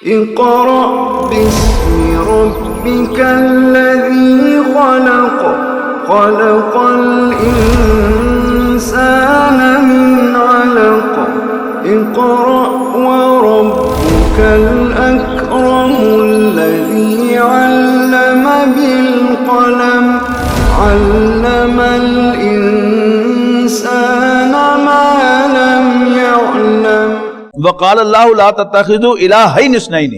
اقرأ باسم ربك الذي خلق خلق الإنسان من علق اقرأ وربك الأكرم الذي علم بالقلم علم الإنسان ما لم يعلم وقال اللہ لا تتخذوا الہین اثنین،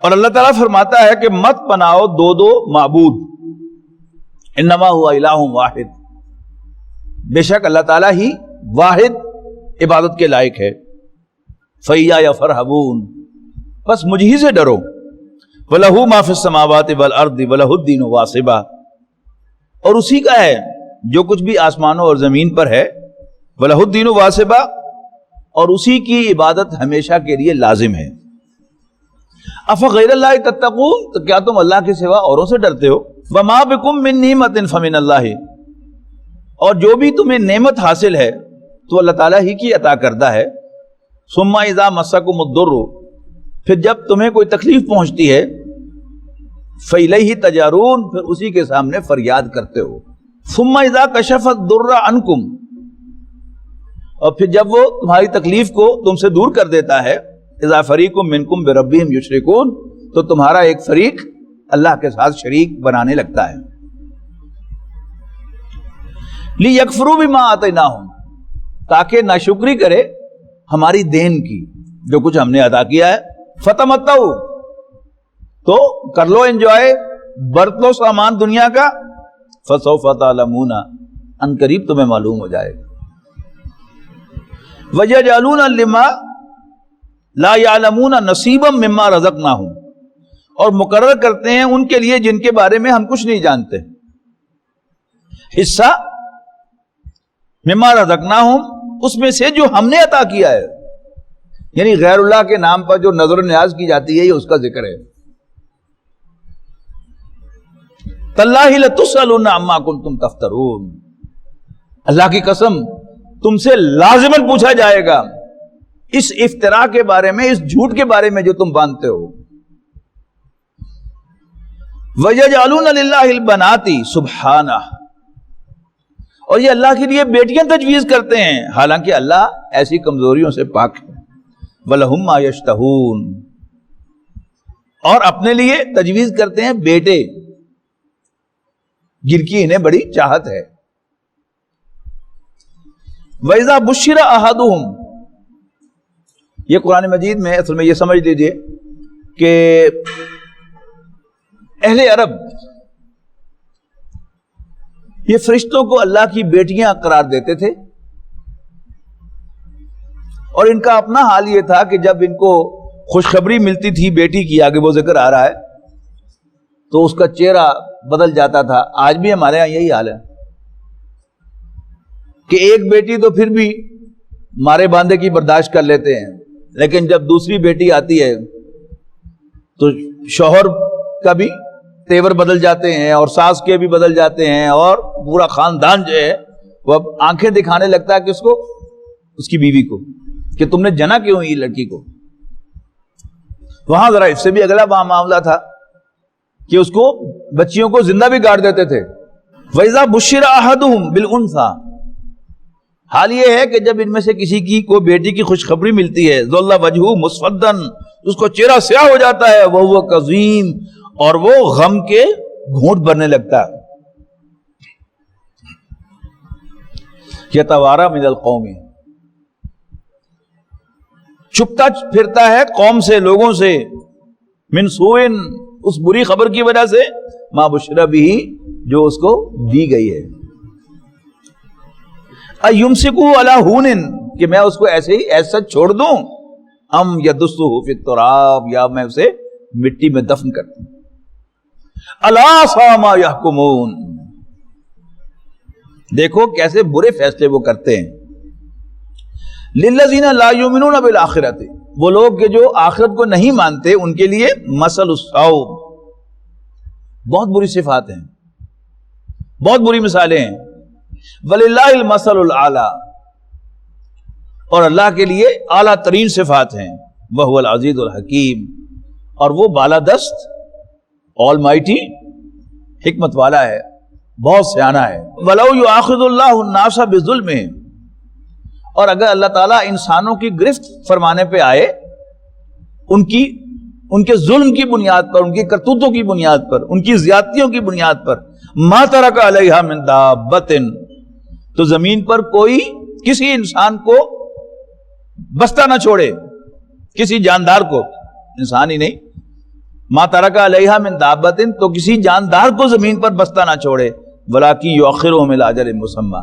اور اللہ تعالیٰ فرماتا ہے کہ مت بناؤ دو دو معبود، انما ہوا الہ واحد، بے شک اللہ تعالیٰ ہی واحد عبادت کے لائق ہے، فَإِيَّايَ فَارْهَبُونَ، بس مجھ ہی سے ڈرو، وَلَهُ مَا فِي السَّمَاوَاتِ وَالْأَرْضِ وَلَهُ الدِّينُ وَاصِبًا، اور اسی کا ہے جو کچھ بھی آسمانوں اور زمین پر ہے، وَلَهُ الدِّينُ وَاصِبًا، اور اسی کی عبادت ہمیشہ کے لیے لازم ہے۔ افغیر اللہ تتقون، تو کیا تم اللہ کے سوا اوروں سے ڈرتے ہو؟ وما بکم من نعمت فمن اللہ، اور جو بھی تمہیں نعمت حاصل ہے تو اللہ تعالیٰ ہی کی عطا کردہ ہے۔ ثم اذا مسکم الضر، پھر جب تمہیں کوئی تکلیف پہنچتی ہے، فالیہ تجارون، پھر اسی کے سامنے فریاد کرتے ہو۔ ثم اذا کشف الضر عنکم، اور پھر جب وہ تمہاری تکلیف کو تم سے دور کر دیتا ہے، اذا فریق منکم بربہم یشرکون، تو تمہارا ایک فریق اللہ کے ساتھ شریک بنانے لگتا ہے۔ لیکفروا بما آتیناہم، تاکہ ناشکری کرے ہماری دین کی، جو کچھ ہم نے عطا کیا ہے۔ فتمتعوا، تو کر لو انجوائے، برت لو سامان دنیا کا، فسوف تعلمون، ان قریب تمہیں معلوم ہو جائے گا۔ وَيَجْعَلُونَ لِمَا لَا يَعْلَمُونَ نَصِيبًا مِّمَّا رَزَقْنَاهُمْ، اور مقرر کرتے ہیں ان کے لیے جن کے بارے میں ہم کچھ نہیں جانتے، حصہ مِّمَّا رَزَقْنَاهُمْ، اس میں سے جو ہم نے عطا کیا ہے، یعنی غیر اللہ کے نام پر جو نظر و نیاز کی جاتی ہے، یہ اس کا ذکر ہے۔ تَاللَّهِ لَتُسْأَلُنَّ عَمَّا كُنتُمْ تَفْتَرُونَ، اللہ کی قسم تم سے لازماً پوچھا جائے گا اس افتراء کے بارے میں، اس جھوٹ کے بارے میں جو تم باندھتے ہو۔ وَيَجْعَلُونَ لِلَّهِ الْبَنَاتِ سُبْحَانَهُ، اور یہ اللہ کے لیے بیٹیاں تجویز کرتے ہیں، حالانکہ اللہ ایسی کمزوریوں سے پاک ہے۔ وَلَهُم مَّا يَشْتَهُونَ، اور اپنے لیے تجویز کرتے ہیں بیٹے جن کی انہیں بڑی چاہت ہے۔ وَإِذَا بُشِّرَ أَحَدُهُمْ، یہ قرآن مجید میں اصل میں یہ سمجھ لیجئے کہ اہل عرب یہ فرشتوں کو اللہ کی بیٹیاں قرار دیتے تھے، اور ان کا اپنا حال یہ تھا کہ جب ان کو خوشخبری ملتی تھی بیٹی کی، آگے وہ ذکر آ رہا ہے، تو اس کا چہرہ بدل جاتا تھا۔ آج بھی ہمارے ہاں یہی حال ہے کہ ایک بیٹی تو پھر بھی مارے باندھے کی برداشت کر لیتے ہیں، لیکن جب دوسری بیٹی آتی ہے تو شوہر کا بھی تیور بدل جاتے ہیں، اور ساس کے بھی بدل جاتے ہیں، اور پورا خاندان جو ہے وہ اب آنکھیں دکھانے لگتا ہے کس کو؟ اس کی بیوی کو، کہ تم نے جنا کیوں یہ لڑکی کو۔ وہاں ذرا اس سے بھی اگلا معاملہ تھا کہ اس کو بچیوں کو زندہ بھی گاڑ دیتے تھے۔ وَإِذَا بُشِّرَ أَحَدُهُمْ بِالْأُنثَىٰ، حال یہ ہے کہ جب ان میں سے کسی کی کوئی بیٹی کی خوشخبری ملتی ہے، ظَلَّ وَجْهُهُ مُسْوَدًّا، اس کو چہرہ سیاہ ہو جاتا ہے، وَهُوَ كَظِيمٌ، اور وہ غم کے گھونٹ بھرنے لگتا ہے۔ يَتَوَارَى مِنَ الْقَوْمِ، چھپتا پھرتا ہے قوم سے، لوگوں سے، من سوء، اس بری خبر کی وجہ سے، ما بشر بھی، جو اس کو دی گئی ہے۔ ایمسکو علی ہون، کہ میں اس کو ایسے ہی ایسا چھوڑ دوں، ام یدسہ فی التراب، یا میں اسے مٹی میں دفن کرتا ہوں۔ الا ساء ما یحکمون، دیکھو کیسے برے فیصلے وہ کرتے ہیں۔ للذین لا یؤمنون بالآخرۃ، وہ لوگ کہ جو آخرت کو نہیں مانتے، ان کے لیے مثل السوء، بہت بری صفات ہیں، بہت بری مثالیں ہیں۔ وَلِلَّهِ الْمَثَلُ الْأَعْلَى، اور اللہ کے لیے اعلیٰ ترین صفات ہیں۔ وہو العزیز الحکیم، اور وہ بالادست آل مائٹی حکمت والا ہے، بہت سیانہ ہے۔ وَلَوْ يُؤَاخِذُ اللَّهُ النَّاسَ بِظُلْمِهِمْ، اور اگر اللہ تعالیٰ انسانوں کی گرفت فرمانے پہ آئے ان کے ظلم کی بنیاد پر، ان کی کرتوتوں کی بنیاد پر، ان کی زیادتیوں کی بنیاد پر، مَا تَرَكَ عَلَيْهَا مِن دَابَّةٍ، تو زمین پر کوئی کسی انسان کو بستہ نہ چھوڑے، کسی جاندار کو، انسان ہی نہیں، ما ترک علیہا من دابۃ، تو کسی جاندار کو زمین پر بستہ نہ چھوڑے، ولاکن یؤخرہم الی اجل مسمی،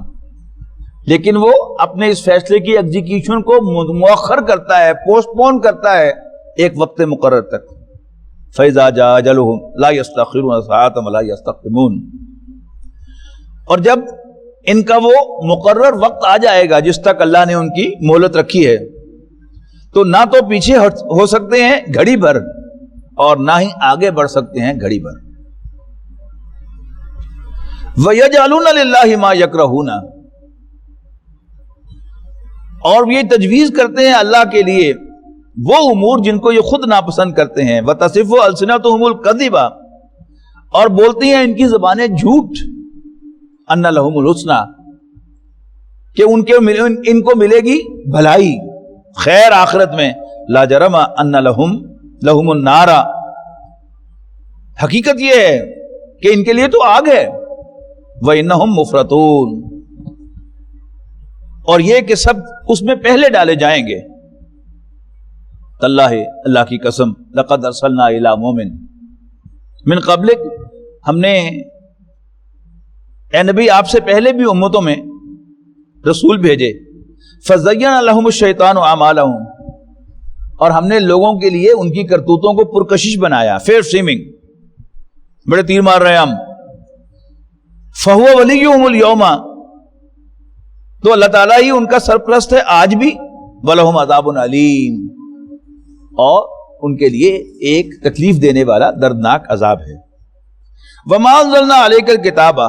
لیکن وہ اپنے اس فیصلے کی ایگزیکیوشن کو مؤخر کرتا ہے، پوسٹ پون کرتا ہے ایک وقت مقرر تک۔ فاذا جاء اجلہم لا یستأخرون ساعۃ ولا یستقدمون، اور جب ان کا وہ مقرر وقت آ جائے گا جس تک اللہ نے ان کی مہلت رکھی ہے، تو نہ تو پیچھے ہو سکتے ہیں گھڑی بھر اور نہ ہی آگے بڑھ سکتے ہیں گھڑی بھر۔ وَيَجْعَلُونَ لِلَّهِ مَا يَكْرَهُونَ، اور یہ تجویز کرتے ہیں اللہ کے لیے وہ امور جن کو یہ خود ناپسند کرتے ہیں۔ وَتَصِفُ أَلْسِنَتُهُمُ الْكَذِبَ، اور بولتی ہیں ان کی زبانیں جھوٹ، أَنَّ لَهُمُ الْحُسْنَى، کہ ان کو ملے گی بھلائی، خیر آخرت میں۔ لا جرم ان لہم النار، حقیقت یہ ہے کہ ان کے لیے تو آگ ہے۔ وَإِنَّهُمْ مُفْرَطُونَ، اور یہ کہ سب اس میں پہلے ڈالے جائیں گے۔ تاللہ، اللہ کی قسم، لقد ارسلنا الی مومن من قبلک، ہم نے اے نبی آپ سے پہلے بھی امتوں میں رسول بھیجے۔ فَزَيَّنَ لَهُمُ الشَّيْطَانُ أَعْمَالَهُمْ، اور ہم نے لوگوں کے لیے ان کی کرتوتوں کو پرکشش بنایا، فیئر سیمنگ، بڑے تیر مار رہے ہیں ہم۔ فَهُوَ وَلِيُّهُمُ الْيَوْمَ، تو اللہ تعالیٰ ہی ان کا سرپرست ہے آج بھی۔ وَلَهُمْ عَذَابٌ أَلِيمٌ، اور ان کے لیے ایک تکلیف دینے والا دردناک عذاب ہے۔ وَمَا أَنزَلْنَا عَلَيْكَ الْكِتَابَ،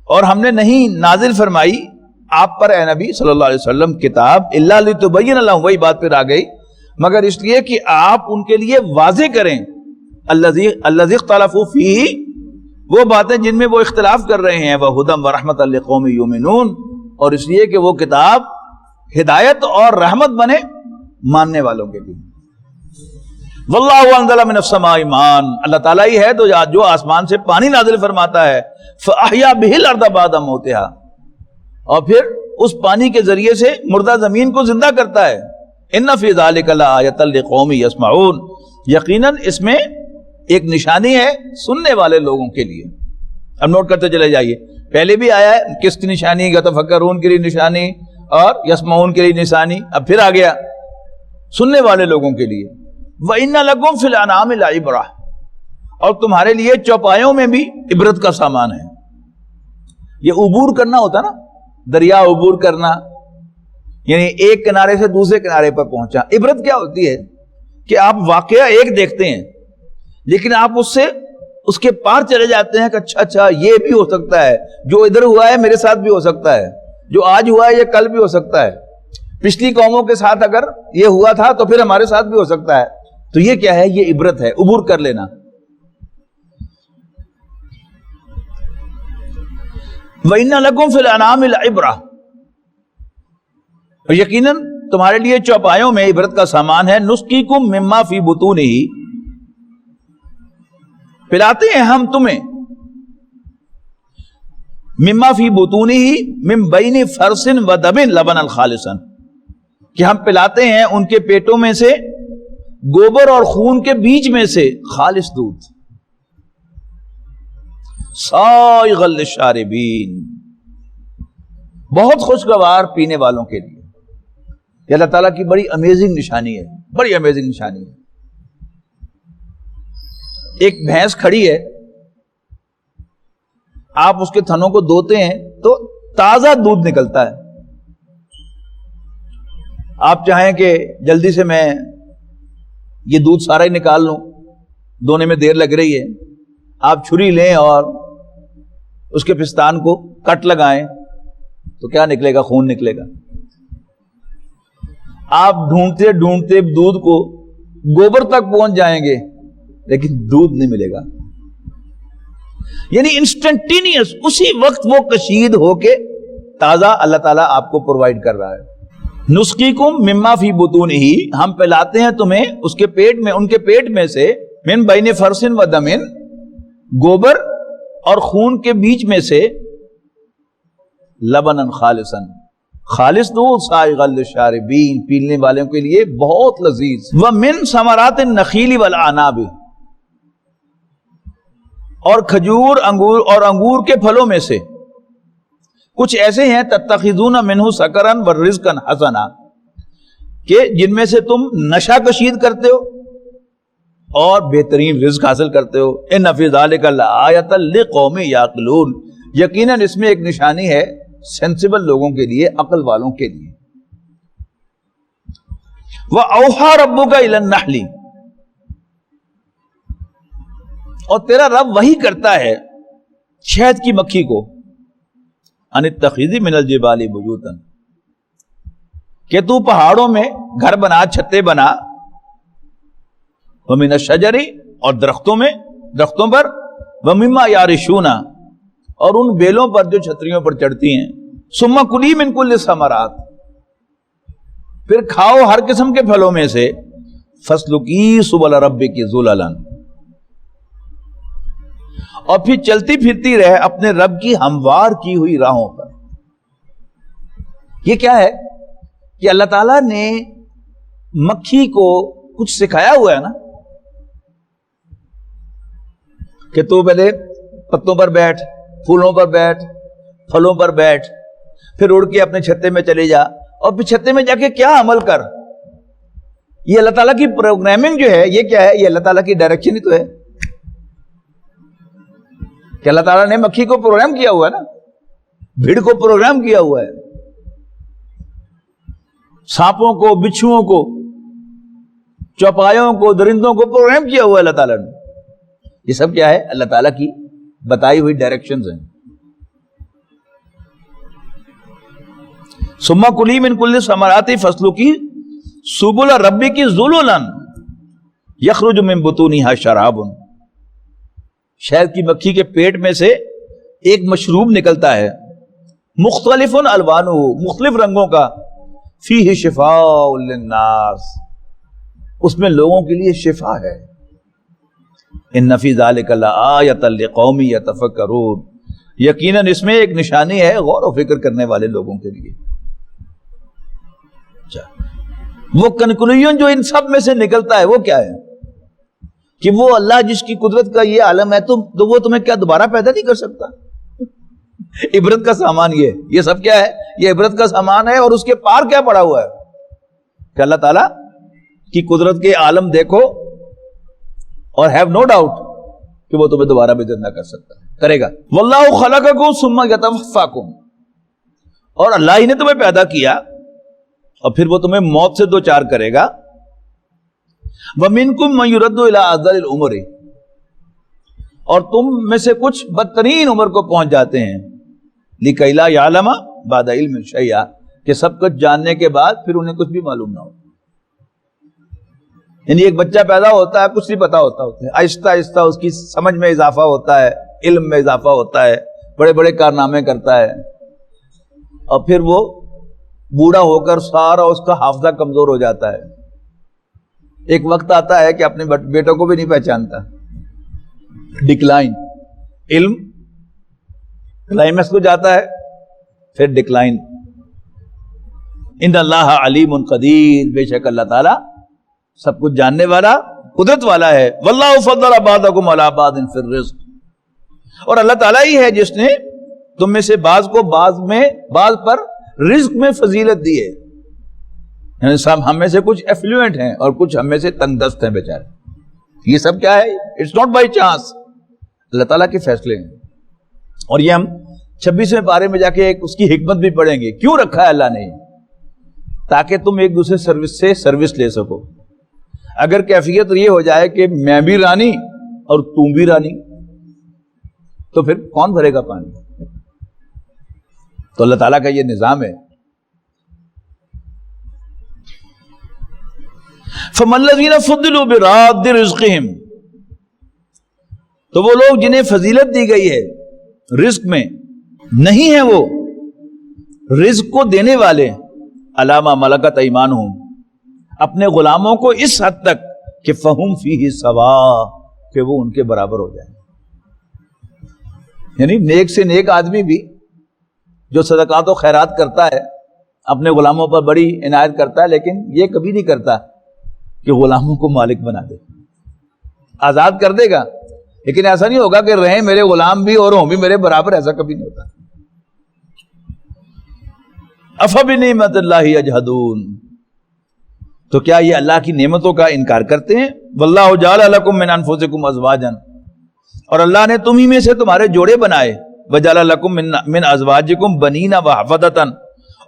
اور ہم نے نہیں نازل فرمائی آپ پر اے نبی صلی اللہ علیہ وسلم کتاب، الا لتبین لہم، وہی بات پھر آ گئی، مگر اس لیے کہ آپ ان کے لیے واضح کریں، الذی اختلفوا فیہ، وہ باتیں جن میں وہ اختلاف کر رہے ہیں، وہدی ورحمۃ لقوم یؤمنون، اور اس لیے کہ وہ کتاب ہدایت اور رحمت بنے ماننے والوں کے لیے۔ واللہ انزل من السماء ماء، اللہ تعالیٰ ہی ہے تو جو آسمان سے پانی نازل فرماتا ہے، فاحیا بہ الارض بعد موتها، اور پھر اس پانی کے ذریعے سے مردہ زمین کو زندہ کرتا ہے۔ ان فی ذلک لآیۃ لقوم یسمعون، یقیناً اس میں ایک نشانی ہے سننے والے لوگوں کے لیے۔ اب نوٹ کرتے چلے جائیے، پہلے بھی آیا ہے کس کی نشانی، یتفکرون کے لیے نشانی اور یسمعون کے لیے نشانی، اب پھر آ گیا سننے والے لوگوں کے لیے۔ وَإِنَّ لَكُمْ فِي الْأَنْعَامِ لَعِبْرَةً، اور تمہارے لیے چوپایوں میں بھی عبرت کا سامان ہے۔ یہ عبور کرنا ہوتا نا، دریا عبور کرنا، یعنی ایک کنارے سے دوسرے کنارے پر پہنچا۔ عبرت کیا ہوتی ہے کہ آپ واقعہ ایک دیکھتے ہیں لیکن آپ اس کے پار چلے جاتے ہیں کہ اچھا یہ بھی ہو سکتا ہے، جو ادھر ہوا ہے میرے ساتھ بھی ہو سکتا ہے، جو آج ہوا ہے یہ کل بھی ہو سکتا ہے، پچھلی قوموں کے ساتھ اگر یہ ہوا تھا تو پھر ہمارے ساتھ بھی ہو سکتا ہے۔ تو یہ کیا ہے؟ یہ عبرت ہے، عبور کر لینا۔ وَإِنَّ لَكُمْ فِي الْأَنْعَامِ لَعِبْرَةً، اور یقیناً تمہارے لیے چوپایوں میں عبرت کا سامان ہے۔ نُسْقِيكُم مِّمَّا فِي بُطُونِهِ، پلاتے ہیں ہم تمہیں، مما فی بطونہ من بین فرث و دم لبنا خالصا، کہ ہم پلاتے ہیں ان کے پیٹوں میں سے گوبر اور خون کے بیچ میں سے خالص دودھ، سائغا للشاربین، بہت خوشگوار پینے والوں کے لیے۔ یہ اللہ تعالیٰ کی بڑی امیزنگ نشانی ہے، بڑی امیزنگ نشانی ہے۔ ایک بھینس کھڑی ہے، آپ اس کے تھنوں کو دھوتے ہیں تو تازہ دودھ نکلتا ہے۔ آپ چاہیں کہ جلدی سے میں یہ دودھ سارا ہی نکال لوں، دھونے میں دیر لگ رہی ہے، آپ چھری لیں اور اس کے پستان کو کٹ لگائیں تو کیا نکلے گا؟ خون نکلے گا۔ آپ ڈھونڈتے ڈھونڈتے دودھ کو گوبر تک پہنچ جائیں گے لیکن دودھ نہیں ملے گا. یعنی انسٹنٹینیس اسی وقت وہ کشید ہو کے تازہ اللہ تعالیٰ آپ کو پرووائڈ کر رہا ہے. نسقیکم مما فی بطونہ، ہم پلاتے ہیں تمہیں اس کے پیٹ میں، ان کے پیٹ میں سے، من بین فرث و دم، گوبر اور خون کے بیچ میں سے، لبنا خالصا، خالص دودھ، سائغا للشاربین، پینے والوں کے لیے بہت لذیذ، ومن ثمرات النخیل والاعناب، اور کھجور، انگور اور انگور کے پھلوں میں سے کچھ ایسے ہیں تتخذون منہ سکرا ورزقا حسنا، کہ جن میں سے تم نشہ کشید کرتے ہو اور بہترین رزق حاصل کرتے ہو. ان فی ذلک لآیۃ لقوم یعقلون، یقیناً اس میں ایک نشانی ہے سینسیبل لوگوں کے لیے، عقل والوں کے لیے. وَأَوْحَى رَبُّكَ إِلَى النَّحْلِ، اور تیرا رب وہی کرتا ہے شہد کی مکھی کو، ان اتخذی من الجبال بیوتا، کہ تو پہاڑوں میں گھر بنا، چھتے بنا، ومن الشجر، اور درختوں پر، ومما یارشون، اور ان بیلوں پر جو چھتریوں پر چڑھتی ہیں، ثم کلی من کل ثمرات، پھر کھاؤ ہر قسم کے پھلوں میں سے، فسلکی سبل ربک ذللا، اور پھر چلتی پھرتی رہے اپنے رب کی ہموار کی ہوئی راہوں پر. یہ کیا ہے کہ اللہ تعالیٰ نے مکھی کو کچھ سکھایا ہوا ہے نا، کہ تو پہلے پتوں پر بیٹھ، پھولوں پر بیٹھ، پھلوں پر بیٹھ، پھر اڑ کے اپنے چھتے میں چلے جا، اور پھر چھتے میں جا کے کیا عمل کر. یہ اللہ تعالیٰ کی پروگرامنگ جو ہے، یہ کیا ہے؟ یہ اللہ تعالیٰ کی ڈائریکشن ہی تو ہے کہ اللہ تعالیٰ نے مکھی کو پروگرام کیا ہوا ہے نا، بھیڑ کو پروگرام کیا ہوا ہے، سانپوں کو، بچھوؤں کو، چوپایوں کو، درندوں کو پروگرام کیا ہوا ہے اللہ تعالیٰ نے. یہ سب کیا ہے؟ اللہ تعالیٰ کی بتائی ہوئی ڈائریکشنز ہیں. ثم کلی من کل ثمرات فسلکی سبل ربک ذللا یخرج من بطونها شراب، شہد کی مکھی کے پیٹ میں سے ایک مشروب نکلتا ہے، مختلف الوانہ، مختلف رنگوں کا، فیہ شفاء للناس، اس میں لوگوں کے لیے شفا ہے. ان فی ذلک لآیۃ لقوم یتفکرون، یقیناً اس میں ایک نشانی ہے غور و فکر کرنے والے لوگوں کے لیے. وہ کنکلوژن جو ان سب میں سے نکلتا ہے وہ کیا ہے؟ کہ وہ اللہ جس کی قدرت کا یہ عالم ہے، تو وہ تمہیں کیا دوبارہ پیدا نہیں کر سکتا؟ عبرت کا سامان یہ سب کیا ہے؟ یہ عبرت کا سامان ہے. اور اس کے پار کیا پڑا ہوا ہے کہ اللہ تعالیٰ کی قدرت کے عالم دیکھو اور ہیو نو ڈاؤٹ کہ وہ تمہیں دوبارہ بھی زندہ کر سکتا ہے، کرے گا. واللہ خلقکم ثم یتوفاکم، اور اللہ ہی نے تمہیں پیدا کیا اور پھر وہ تمہیں موت سے دوچار کرے گا. وَمِنْكُمْ مَنْ يُرَدُّ إِلَىٰ أَرْذَلِ الْعُمُرِ، اور تم میں سے کچھ بدترین عمر کو پہنچ جاتے ہیں، لِكَيْ لَا يَعْلَمَ بَعْدَ عِلْمٍ شَيْئًا، کہ سب کچھ جاننے کے بعد پھر انہیں کچھ بھی معلوم نہ ہو. یعنی ایک بچہ پیدا ہوتا ہے، کچھ نہیں پتا ہوتا ہے، آہستہ آہستہ اس کی سمجھ میں اضافہ ہوتا ہے، علم میں اضافہ ہوتا ہے، بڑے بڑے کارنامے کرتا ہے، اور پھر وہ بوڑھا ہو کر سارا اس کا حافظہ کمزور ہو جاتا ہے. ایک وقت آتا ہے کہ اپنے بیٹوں کو بھی نہیں پہچانتا. ڈکلائن، علم کلائمیکس کو جاتا ہے، پھر ڈکلائن. ان اللہ علیم قدیر، بے شک اللہ تعالی سب کچھ جاننے والا، قدرت والا ہے. واللہ فضل بعضکم علی بعض فی الرزق، اور اللہ تعالیٰ ہی ہے جس نے تم میں سے بعض کو بعض پر رزق میں فضیلت دی ہے. یعنی ہم میں سے کچھ ایفلوئنٹ ہیں اور کچھ ہم میں سے تنگ دست ہیں بیچارے. یہ سب کیا ہے؟ اٹس ناٹ بائی چانس، اللہ تعالیٰ کے فیصلے ہیں. اور یہ ہم 26ویں پارے میں جا کے اس کی حکمت بھی پڑھیں گے. کیوں رکھا ہے اللہ نے؟ تاکہ تم ایک دوسرے سے سروس لے سکو. اگر کیفیت یہ ہو جائے کہ میں بھی رانی اور تم بھی رانی، تو پھر کون بھرے گا پانی؟ تو اللہ تعالیٰ کا یہ نظام ہے. فَمَا الَّذِينَ فُضِّلُوا بِرَادِّ رِزْقِهِمْ، تو وہ لوگ جنہیں فضیلت دی گئی ہے رزق میں، نہیں ہیں وہ رزق کو دینے والے، علامہ ملکت ایمانہم، اپنے غلاموں کو اس حد تک کہ فہم فیہ سوا، کہ وہ ان کے برابر ہو جائیں. یعنی نیک سے نیک آدمی بھی جو صدقات و خیرات کرتا ہے، اپنے غلاموں پر بڑی عنایت کرتا ہے، لیکن یہ کبھی نہیں کرتا کہ غلاموں کو مالک بنا دے. آزاد کر دے گا لیکن ایسا نہیں ہوگا کہ رہیں میرے غلام بھی اور ہوں بھی میرے برابر، ایسا کبھی نہیں ہوتا. افبنعمت اللہ یجحدون، تو کیا یہ اللہ کی نعمتوں کا انکار کرتے ہیں؟ واللہ جعل لکم من انفسکم ازواجا، اور اللہ نے تم ہی میں سے تمہارے جوڑے بنائے، وجعل لکم من ازواجکم بنین وحفدۃ،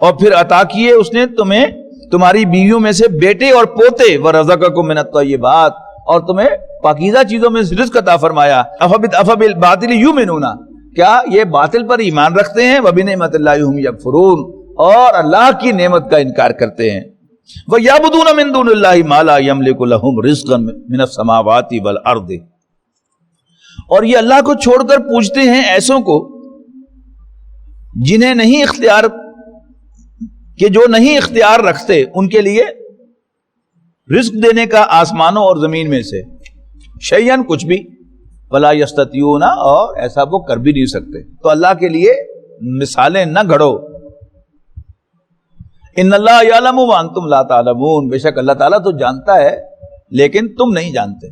اور پھر عطا کیے اس نے تمہیں تمہاری بیویوں میں سے بیٹے اور پوتے، ورزقکم من الطیبات، اور تمہیں پاکیزہ چیزوں میں رزق عطا فرمایا. افبالباطل یؤمنون، کیا یہ باطل پر ایمان رکھتے ہیں؟ وبنعمت اللہ ہم یکفرون، اور اللہ کی نعمت کا انکار کرتے ہیں. وَيَعْبُدُونَ مِن دُونِ اللَّهِ مَا لَا يَمْلِكُ لَهُمْ رِزْقًا مِنَ السَّمَاوَاتِ وَالْأَرْضِ، اور یہ اللہ کو چھوڑ کر پوجتے ہیں ایسوں کو جنہیں نہیں اختیار، کہ جو نہیں اختیار رکھتے ان کے لیے رزق دینے کا آسمانوں اور زمین میں سے، شیئن کچھ بھی، ولا یستطیعون، اور ایسا وہ کر بھی نہیں سکتے. تو اللہ کے لیے مثالیں نہ گھڑو. ان اللہ یعلم وانتم لا تعلمون، بے شک اللہ تعالیٰ تو جانتا ہے لیکن تم نہیں جانتے.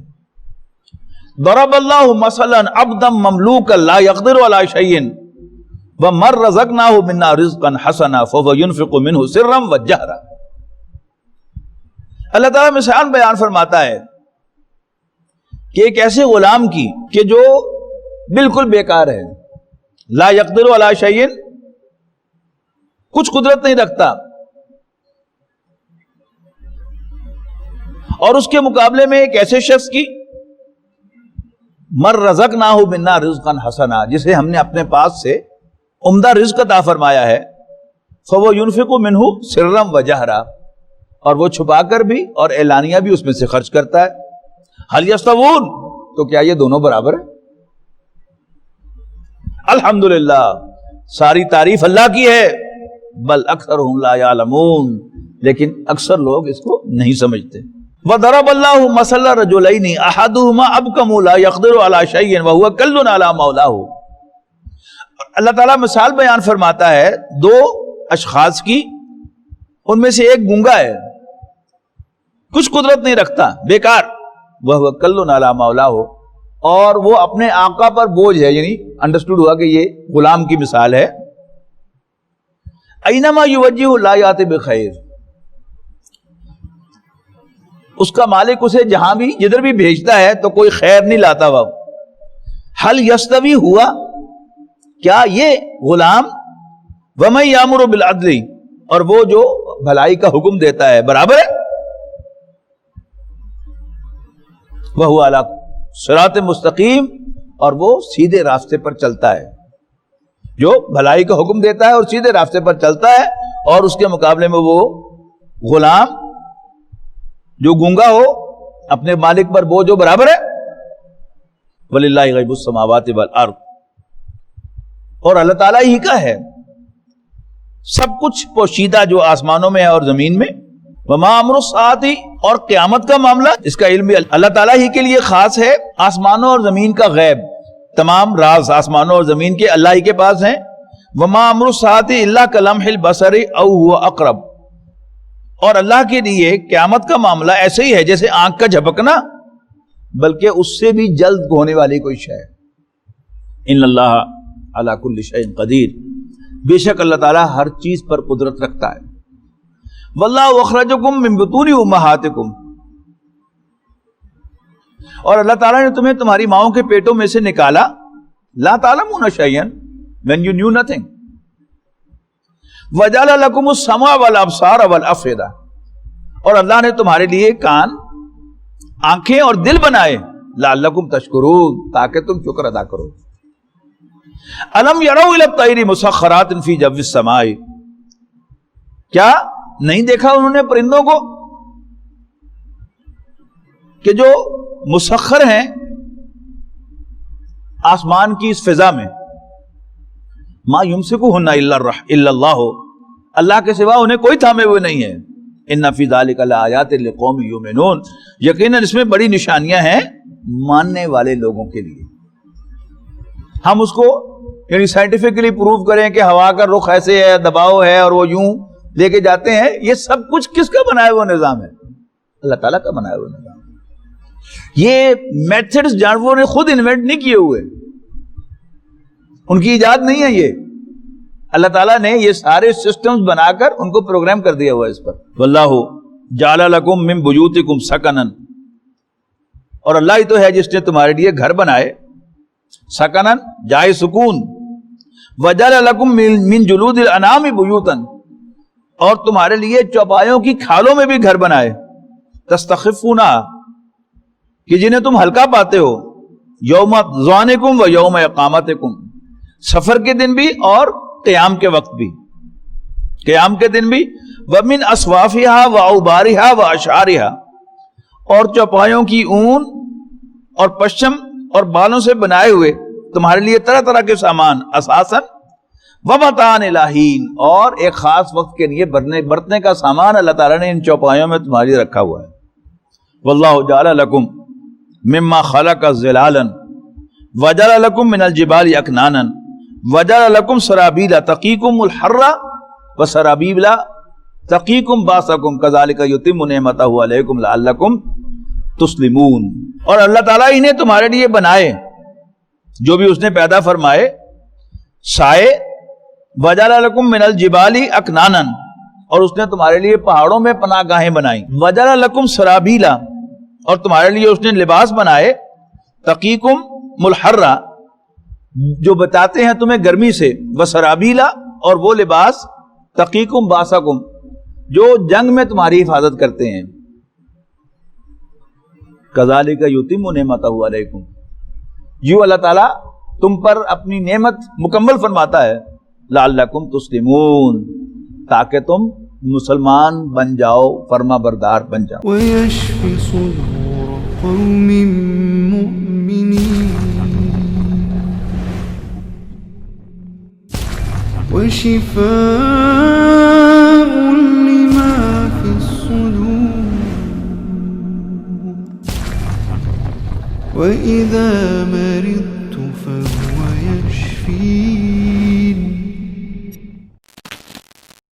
ضرب اللہ مثلا عبدا مملوکا لا يقدر على شيء ومن رزقناه منا رزقا حسنا فهو ينفق منه سرا وجهرا. اللہ تعالیٰ مثال بیان فرماتا ہے کہ ایک ایسے غلام کی کہ جو بالکل بیکار ہے، لا يقدر على شيء، کچھ قدرت نہیں رکھتا، اور اس کے مقابلے میں ایک ایسے شخص کی مر رزقناہ منا رزقا حسنا، جسے ہم نے اپنے پاس سے عمدہ رزق عطا فرمایا ہے، فَوَ يُنْفِقُ مِنْهُ سِرًّا وَجَهْرًا، اور وہ چھپا کر بھی اور اعلانیہ بھی اس میں سے خرچ کرتا ہے. هَلْ يَسْتَوُونَ، تو کیا یہ دونوں برابر ہیں؟ الحمدللہ، ساری تعریف اللہ کی ہے، بل اکثرهم لا يعلمون، لیکن اکثر لوگ اس کو نہیں سمجھتے. وَضَرَبَ اللَّهُ مَثَلَ رَجُلَيْنِ أَحَدُهُمَا أَبْكَمُ لَا يَقْدِرُ عَلَى شَيْءٍ وَهُوَ كَلٌّ عَلَى مَوْلَاهُ. اللہ تعالیٰ مثال بیان فرماتا ہے دو اشخاص کی، ان میں سے ایک گونگا ہے، کچھ قدرت نہیں رکھتا، بیکار، وَهُوَ كَلٌّ عَلَى مَوْلَاهُ، اور وہ اپنے آقا پر بوجھ ہے. یعنی انڈرسٹوڈ ہوا کہ یہ غلام کی مثال ہے. اَيْنَمَا يُوَجِّهُ لَا يَأْتِ بِخَيْرٍ، اس کا مالک اسے جہاں بھی جدھر بھی بھیجتا ہے تو کوئی خیر نہیں لاتا. وہ حل یستوی ہوا، کیا یہ غلام وَمَن یَأْمُرُ بِالْعَدْلِ، اور وہ جو بھلائی کا حکم دیتا ہے، برابر ہے؟ وَهُوَ عَلَىٰ صِرَاطٍ مستقیم، اور وہ سیدھے راستے پر چلتا ہے. جو بھلائی کا حکم دیتا ہے اور سیدھے راستے پر چلتا ہے، اور اس کے مقابلے میں وہ غلام جو گونگا ہو، اپنے مالک پر بوجھ ہو، برابر ہے. وَلِلَّهِ غَيْبُ السَّمَاوَاتِ وَالْأَرْضِ، اور اللہ تعالیٰ ہی کا ہے سب کچھ پوشیدہ جو آسمانوں میں ہے اور زمین میں. وَمَا أَمْرُ السَّاعَةِ، اور قیامت کا معاملہ، اس کا علم بھی اللہ تعالیٰ ہی کے لیے خاص ہے. آسمانوں اور زمین کا غیب، تمام راز آسمانوں اور زمین کے اللہ ہی کے پاس ہیں. وَمَا أَمْرُ السَّاعَةِ إِلَّا كَلَمْحِ الْبَصَرِ أَوْ هُوَ أَقْرَبُ، اور اللہ کے لیے قیامت کا معاملہ ایسے ہی ہے جیسے آنکھ کا جھپکنا، بلکہ اس سے بھی جلد ہونے والی کوئی شے. ان اللہ علی کل شیء قدیر، بے شک اللہ تعالیٰ ہر چیز پر قدرت رکھتا ہے. واللہ اخرجکم من بطون امہاتکم، اور اللہ تعالیٰ نے تمہیں تمہاری ماؤں کے پیٹوں میں سے نکالا. لا تعلمون شیئا، when you knew nothing. وَجَعَلَ لَكُمُ السَّمْعَ وَالْأَبْصَارَ وَالْأَفْئِدَةَ، اور اللہ نے تمہارے لیے کان، آنکھیں اور دل بنائے. لَعَلَّكُمْ تَشْكُرُونَ، تاکہ تم شکر ادا کرو. أَلَمْ يَرَوْا إِلَى الطَّيْرِ مُسَخَّرَاتٍ فِي جَوِّ السَّمَاءِ، کیا نہیں دیکھا انہوں نے پرندوں کو کہ جو مسخر ہیں آسمان کی اس فضا میں، ما یمسکہن الا اللہ، اللہ کے سوا انہیں کوئی تھامے ہوئے نہیں ہے. ان فی ذلک لآیات لقوم یؤمنون، یقیناً اس میں بڑی نشانیاں ہیں ماننے والے لوگوں کے لیے. ہم اس کو یعنی سائنٹیفکلی پروو کریں کہ ہوا کا رخ ایسے ہے، دباؤ ہے اور وہ یوں لے کے جاتے ہیں، یہ سب کچھ کس کا بنایا ہوا نظام ہے؟ اللہ تعالیٰ کا بنایا ہوا نظام. یہ میتھڈز جانوروں نے خود انوینٹ نہیں کیے ہوئے، ان کی ایجاد نہیں ہے یہ. اللہ تعالیٰ نے یہ سارے سسٹمز بنا کر ان کو پروگرام کر دیا ہوا ہے اس پر. واللہ جعل لکم من بیوتکم سکنا، اور اللہ ہی تو ہے جس نے تمہارے لیے گھر بنائے، سکنا جائے سکون. وجعل لکم من جلود الانعام بیوتا، اور تمہارے لیے چوپایوں کی کھالوں میں بھی گھر بنائے. تستخفونہ، کہ جنہیں تم ہلکا پاتے ہو، یوم ظعنکم و یوم اقامتکم، سفر کے دن بھی اور قیام کے وقت بھی، قیام کے دن بھی. ومن اصوافہا و اوبارہا و اشعارہا، اور چوپایوں کی اون اور پشم اور بالوں سے بنائے ہوئے تمہارے لیے طرح طرح کے سامان، اساساً ومتاعًا الی حین، اور ایک خاص وقت کے لیے برتنے کا سامان اللہ تعالیٰ نے ان چوپایوں میں تمہارے لیے رکھا ہوا ہے. واللہ جعل لکم مما خلق ظلالا وجعل لکم من الجبال اکنانا وجعل لکم سرابیل تقیکم الحر وسرابیل تقیکم باسکم کذالک یتم نعمتہ علیکم لعلکم تسلمون. اور اللہ تعالیٰ ہی نے تمہارے لیے بنائے، جو بھی اس نے پیدا فرمائے، سائے. وجعل لکم من الجبال اکنانا، اور اس نے تمہارے لیے پہاڑوں میں پناہ گاہیں بنائیں. وجعل لکم سرابیلا، اور تمہارے لیے اس نے لباس بنائے، تقیکم الحر، جو بتاتے ہیں تمہیں گرمی سے، وسرابیلا، اور وہ لباس تقیکم باسکم، جو جنگ میں تمہاری حفاظت کرتے ہیں. کذالک یتم نعمتہ علیکم، یوں اللہ تعالیٰ تم پر اپنی نعمت مکمل فرماتا ہے. لعلکم تسلمون، تاکہ تم مسلمان بن جاؤ، فرما بردار بن جاؤ. ويشفي صدور قوم مؤمنين وشفاء لما في الصدور وإذا مرضت